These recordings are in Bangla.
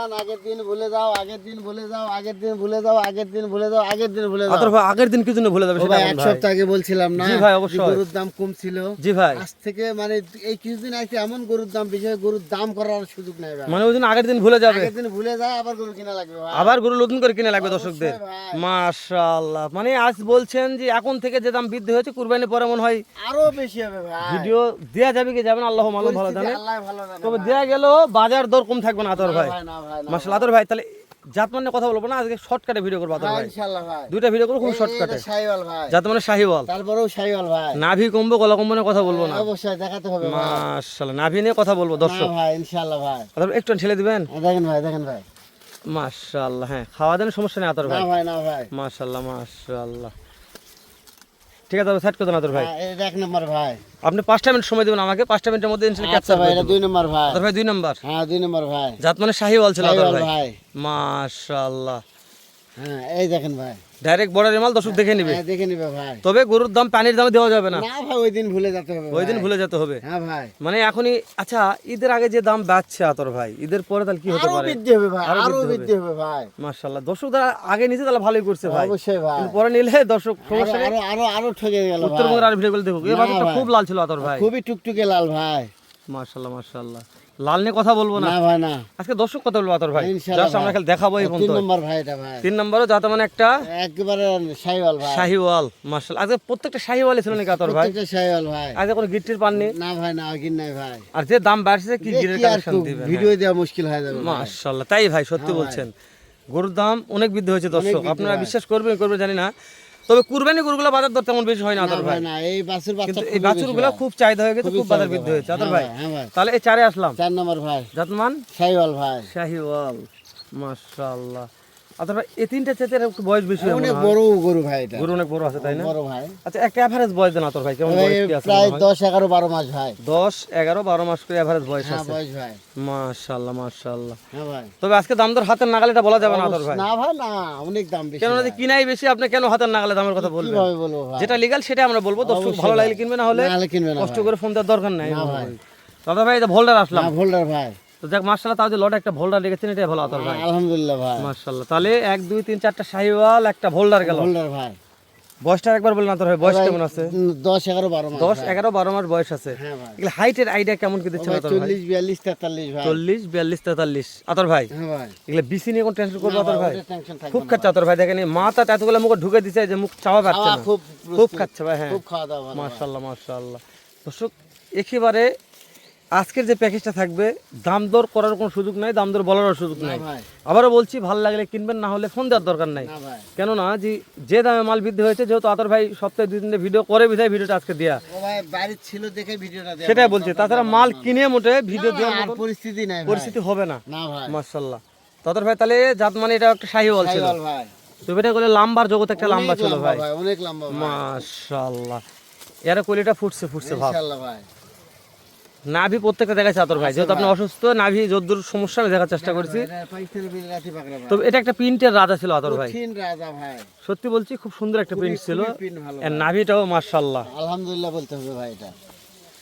মুসলমান আগের দিন ভুলে যাও, আগের দিন ভুলে যাও, আগের দিন ভুলে যাও, আগের দিন ভুলে যাও, আগের দিন ভুলে যাও। আতর ভাই আগের দিন কি জন্য ভুলে যাবে সেটা ভাই বলুন এক ভাই। সপ্তাহ আগে বলছিলাম না জি ভাই, যে অবশ্যই। গরুর দাম কম ছিল। জি ভাই, আজ থেকে মানে এই কিছুদিন আগে এমন গরুর দাম বেশি হয়, গরুর দাম করার সুযোগ নাই ভাই। মানে ওই দিন আগের দিন ভুলে যাবে, আগের দিন ভুলে যায় আবার গরু কিনা লাগবে ভাই। আবার গরু নতুন করে কিনে লাগবে দর্শকদের। অবশ্যই ভাই। মাশাআল্লাহ, মানে আজ বলছেন যে এখন থেকে যে দাম বৃদ্ধি হয়েছে কুরবানি পরে মনে হয় আরো বেশি হবে ভাই। ভিডিও দেয়া যাবে কি যাবে না আল্লাহ মালুম, ভালো পরিস্থিতি জানে। আল্লাহ ভালো জানে তবে ভাই। দেয়া গেল বাজার দর কম থাকবে না আতর না ভাই। ভাই, না ভাই, না মাশাআল্লাহ আতর ভাই, তাহলে জাতমানে কথা বলবো না, আজকে শর্টকাটে ভিডিও করবো আতর ভাই, ভাই। ইনশাআল্লাহ ভাই। দুইটা ভিডিও করবো খুব এই- শর্টকাটে। এটা শাহিওয়াল ভাই। জাতমানে শাহিওয়াল, তারপরেও শাহিওয়াল ভাই। নাভি কমবো গলা কমবো না কথা বলবো না। অবশ্যই দেখাতে হবে ভাই। মাশাআল্লাহ, নাভি নিয়ে কথা বলবো দর্শক। না ভাই, ইনশাআল্লাহ ভাই। আতর ভাই, একটু ঠেলে দিবেন। দেখেন ভাই, দেখেন ভাই। মাশাআল্লাহ, হ্যাঁ খাওয়া দাওয়ার সমস্যা নেই আতর না ভাই। ভাই, না ভাই। মাশাআল্লাহ মাশাআল্লাহ, ঠিক আছে সাইড করে দেন আতর ভাই। হ্যাঁ, এটা এক নম্বর ভাই। আপনি 5টা মিনিট সময় দেবেন আমাকে, 5টা মিনিটের মধ্যে ইনশাআল্লাহ আচ্ছা ক্যাপচার ভাই, করে এটা দেব। 2 নম্বর ভাই। আতর ভাই 2 নাম্বার, হ্যাঁ, 2 নম্বর ভাই। জাত মানে শাহিওয়াল ছিল আতর শাহিওয়াল ভাই। ভাই। মাশাআল্লাহ, হ্যাঁ, এই দেখেন ভাই। ডাইরেক্ট বর্ডারের মাল দর্শক দেখে নিবে। হ্যাঁ, দেখে নিবে ভাই। তবে গরুর দাম পানির দামে দেওয়া যাবে না, না ভাই, ওই দিন ভুলে যেতে হবে ওই দিন ভাই। ভুলে যেতে হবে। হ্যাঁ ভাই। মানে এখনই আচ্ছা, ঈদের আগে যে দাম বাড়ছে আতর ভাই, ঈদের পরে তাহলে কি হতে আরো পারে? বৃদ্ধি হবে ভাই, আরো আরো বৃদ্ধি বৃদ্ধি হবে ভাই। মাশাআল্লাহ, দর্শকরা আগে নিচে তাহলে ভালোই করছে ভাই, অবশ্যই ভাই। কিন্তু পরে নিলে দর্শক সমস্যা নেই। আরো আরো আরো ঠকে গেল ভাই। উত্তরবঙ্গের আর ভিডিও গুলো দেখুক, এই না বাজারটা ভাই। খুব লাল ছিল আতর ভাই। খুবই টুকটুকে লাল ভাই। মাশাআল্লাহ মাশাআল্লাহ, লাল নিয়ে কথা বলবো না না ভাই, না। আজকে, দর্শক কথা বলবো আতর ভাই। ইনশাআল্লাহ জাস্ট আমরা ভাই। খালি দেখাবো এই 3 পর্যন্ত। নম্বর ভাই এটা ভাই। 3 নম্বরও যাতে মানে একটা একেবারে শাহিওয়াল ভাই। শাহিওয়াল। মাশাআল্লাহ, আজকে প্রত্যেকটা শাহিওয়ালই ছিল নাকি আতর ভাই? প্রত্যেকটা শাহিওয়াল ভাই। আজকে কোনো গিট্টির পাননি। না ভাই, না, কিন নাই ভাই। আর যে দাম বাড়ছে কি গিরের দেখি আর কালেকশন খুব দিবেন? ভিডিও দেওয়া মুশকিল হয়ে যাবে ভাই। মাশাআল্লাহ, তাই ভাই সত্যি হ্যাঁ ভাই। বলছেন, গরুর দাম অনেক বৃদ্ধি হয়েছে দর্শক। বৃদ্ধি আপনারা ভাই। বিশ্বাস করবেন করবেন জানি না, তবে কুরবানি গরুগুলো বাজার দর তেমন বেশি হয় না না আতর ভাই, ভাই। না, এই বাছুর বাচ্চা কিন্তু এই খুবই বাছুরগুলো বেশি খুব চাহিদা হয়ে গেছে, খুবই খুব বাজার চাহিদা বৃদ্ধি ভাই। হয়েছে আতর হ্যাঁ ভাই। ভাই, হ্যাঁ ভাই। তাহলে এই 4-এ আসলাম। 4 নম্বর ভাই। জাতমান শাহিওয়াল ভাই। শাহিওয়াল। মাশাআল্লাহ, আতর ভাই এই 3টা চেতে একটু বয়স বেশি হয় মনে অনেক হয়। বড় গরু ভাই এটা। গরু অনেক বড় আছে তাই না? বড় ভাই। আচ্ছা, একটা এভারেজ বয়স দেন আতর ভাই, কেমন ভাই, বয়স কি আছে? প্রায় 10, 11, 12 মাস ভাই। 10, 11, 12 মাস করে এভারেজ বয়স হ্যাঁ, আছে। বয়স ভাই। মাশাআল্লাহ মাশাআল্লাহ, হ্যাঁ ভাই। তবে আজকে দাম দর হাতের নাগালে এটা বলা যাবে না আতর ভাই। না ভাই, না, অনেক দাম বেশি কেন ভাই। যদি কিনাই বেশি, আপনি কেন হাতের নাগালে দামের কথা বলবেন? কিভাবে বলবো ভাই? যেটা লিগ্যাল সেটা আমরা বলবো, দর্শক অবশ্যই ভালো ভাই। লাগলে কিনবে, না হলে না হলে কিনবে না কষ্ট ভাই। করে ফোন দেওয়ার দরকার নাই। না ভাই। দাদা ভাই, এটা ভোল্ডার আসলাম। না, ভোল্ডার ভাই। তো দেখ মাশাআল্লাহ, তাও যে লটে একটা ভোল্ডার রেখেছেন, এটাই ভালো আতর ভাই। আলহামদুলিল্লাহ ভাই। মাশাআল্লাহ, তাহলে 1, 2, 3, 4টা শাহিওয়াল, একটা ভোল্ডার গেল। ভোল্ডার ভাই। বয়সটা একবার বললেন আতর ভাই, বয়স ভাই, কেমন আছে? 10, 11, 12 মাস 10, ভাই। 11, 12 মাস বয়স আছে। হ্যাঁ ভাই। এগুলো হাইটের আইডিয়া কেমন কি ও দিচ্ছেন ভাই, আতর ভাই? 40, 42, 43 ভাই। 40, 42, 43 আতর ভাই। হ্যাঁ ভাই। এগুলো বিসি নিয়ে কোন টেনশন করবো না আতর ভাই? ওটা tension থাকবে খুব না খাচ্ছে ভাই। আতর ভাই, দেখেন এই মাথা এতগুলো মুখ ঢুকে দিছে যে মুখ চাওয়া পাচ্ছে খাওয়া না। খুব খুব প্রস্তুত। খাচ্ছে ভাই, হ্যাঁ। খুব খাওয়া দাওয়া ভালো ভাই। মাশাআল্লাহ মাশাআল্লাহ, দর্শক একেবারে আজকের যে প্যাকেজটা থাকবে, দাম দর করার কোনো সুযোগ নাই, দাম দর বলারও সুযোগ না নাই। ভাই, আবারও বলছি, ভালো লাগলে কিনবেন, না হলে ফোন দেওয়ার দরকার নাই। না ভাই। কেননা যে দামে মাল বৃদ্ধি হয়েছে, যেহেতু আতর ভাই সপ্তাহে 2-3 ভিডিও করে বিধায় ভিডিওটা আজকে দেয়া, ও ভাই, বাড়ির ছিল দেখে ভিডিওটা দেয়া সেটাই ভাই। বলছি। তাছাড়া মাল কিনে মোটে ভিডিও না, দেওয়ার আর মতো পরিস্থিতি নাই ভাই। পরিস্থিতি হবে না। না ভাই। মাশাআল্লাহ, তাদের ভাই তাহলে জাত মানে এটা একটা শাহিওয়াল ছিল। শাহিওয়াল ভাই। তো এটা করলে লাম্বার জগৎ একটা লম্বা অনেক ছিল লম্বা ভাই। অনেক লম্বা ভাই। মাশাআল্লাহ, এর কোয়ালিটা ফুটছে ভাব। ইনশাআল্লাহ ভাই। নাভি প্রত্যেকটা দেখাচ্ছে আতর ভাই, যেহেতু আপনি অসুস্থ, নাভি যদ্দুর সমস্যা আমি দেখার চেষ্টা করছি। এটা পাকিস্তানি বিরাটি পাকড়া ভাই। তবে এটা একটা প্রিন্টের রাজা ছিল আতর ভাই, কঠিন রাজা ভাই। সত্যি বলছি খুব সুন্দর একটা প্রিন্ট ছিল। খুবই print ভালো এর ভাই। নাভিটাও মাশাআল্লাহ। আলহামদুলিল্লাহ বলতে হবে ভাই এটা।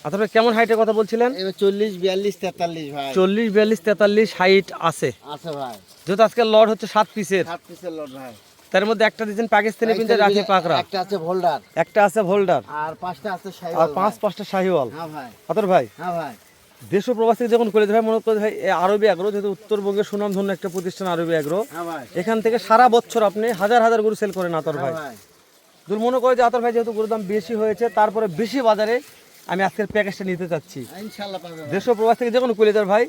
আতর ভাই কেমন হাইটের কথা বলছিলেন? এবার 40, 42, 43 ভাই। 40, 42, 43 হাইট আছে। আছে ভাই। যেহেতু আজকে লট হচ্ছে 7 পিসের, 7 পিসের লট ভাই। তার মধ্যে একটা দিয়েছেন পাকিস্তানি প্রিন্টের রাখি পাকড়া, একটা আছে ভোল্ডার, একটা আছে ভোল্ডার, আর 5টা আছে আর শাহিওয়াল। 5-5টা শাহিওয়াল। হ্যাঁ ভাই। আতর ভাই, হ্যাঁ ভাই। দেশ ও প্রবাস থেকে যখন করে ভাই, মনে করে ভাই আরবি এগ্রো, যেহেতু উত্তরবঙ্গের সুনামধন্য একটা প্রতিষ্ঠান আরবি এগ্রো, হ্যাঁ ভাই। এখান থেকে সারা বছর আপনি হাজার হাজার গরু সেল করেন আতর ভাই। হ্যাঁ ভাই। দূর মনে করে যে আতর ভাই যেহেতু গরুর দাম বেশি হয়েছে, তারপরে বেশি বাজারে আমি আজকের প্যাকেজটা নিতে চাচ্ছি। ইনশাআল্লাহ পাবে ভাই। দেশ ও প্রবাস থেকে যে কোনো কুলিদার ভাই,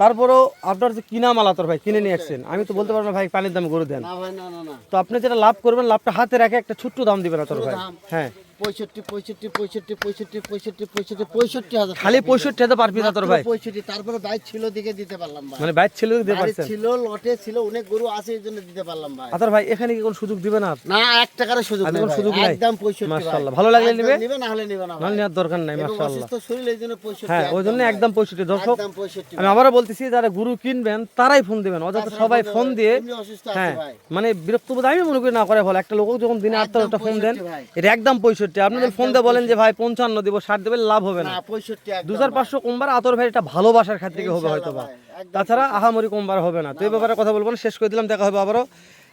তারপরেও আপনার যে কিনা মাল আতর ভাই কিনে নিয়ে আসছেন, আমি তো বলতে পারবো না ভাই পানির দাম গরু দেন। না ভাই, না, না, না। তো আপনি যেটা লাভ করবেন, লাভটা হাতে রেখে একটা ছোট্ট দাম দিবেন আতর ভাই। দাম। হ্যাঁ, 65, 65, 65, 65, 65, 65 হাজার। খালি 65,000 পার পিস আতর ভাই। 65, তারপরে বাইক ছিল দিকে দিতে পারলাম ভাই। মানে বাইক ছিল দিতে বাড়ি পারছেন ছিল, লটে ছিল, অনেক গরু আছে এই জন্য দিতে পারলাম ভাই। আতর ভাই। এখানে কি কোনো সুযোগ দিবেন আর? না, 1 টাকার সুযোগ আর নেই কোনো ভাই। সুযোগ নাই? একদম 65 ভাই। মাশাআল্লাহ, ভালো লাগলে একদম নিবে, নিবে, না হলে নিবে না না ভাই। নেওয়ার দরকার নাই। এবং মাশাআল্লাহ, অসুস্থ শরীর এই জন্য 65। হ্যাঁ ওই জন্য একদম 65। দর্শক একদম 65 আমি আবারও বলতেছি, যারা গরু কিনবেন তারাই ফোন দিবেন, অযথা সবাই ফোন দিয়ে এমনি অসুস্থ আছে হ্যাঁ ভাই। মানে বিরক্ত বোধ আমি মনে করি না করে ফলে। একটা লোক যখন দিনে 8টা ফোন দেন, 65 ভাই। এটা একদম 65। 65। আপনি যদি ফোন দিয়ে বলেন যে ভাই 55 দিব 60 দেবেন, লাভ হবে না। না 65 একদম 2500 কমবার আতর ভাই এটা ভালোবাসার খাতিরে হবে হয়তো বা, ভাই, একদম তাছাড়া আহামরি কমবার হবে না। তো এই ব্যাপারে কথা বলবো না, শেষ করে দিলাম। দেখা হবে আবারও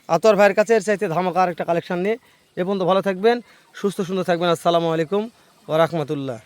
আতর ভাইয়ের কাছে এর চাইতে ধামাকা আরেকটা কালেকশন নিয়ে। এ পর্যন্ত ভালো থাকবেন, সুস্থ সুন্দর থাকবেন। আসসালামু আলাইকুম ওয়া রাহমাতুল্লাহ।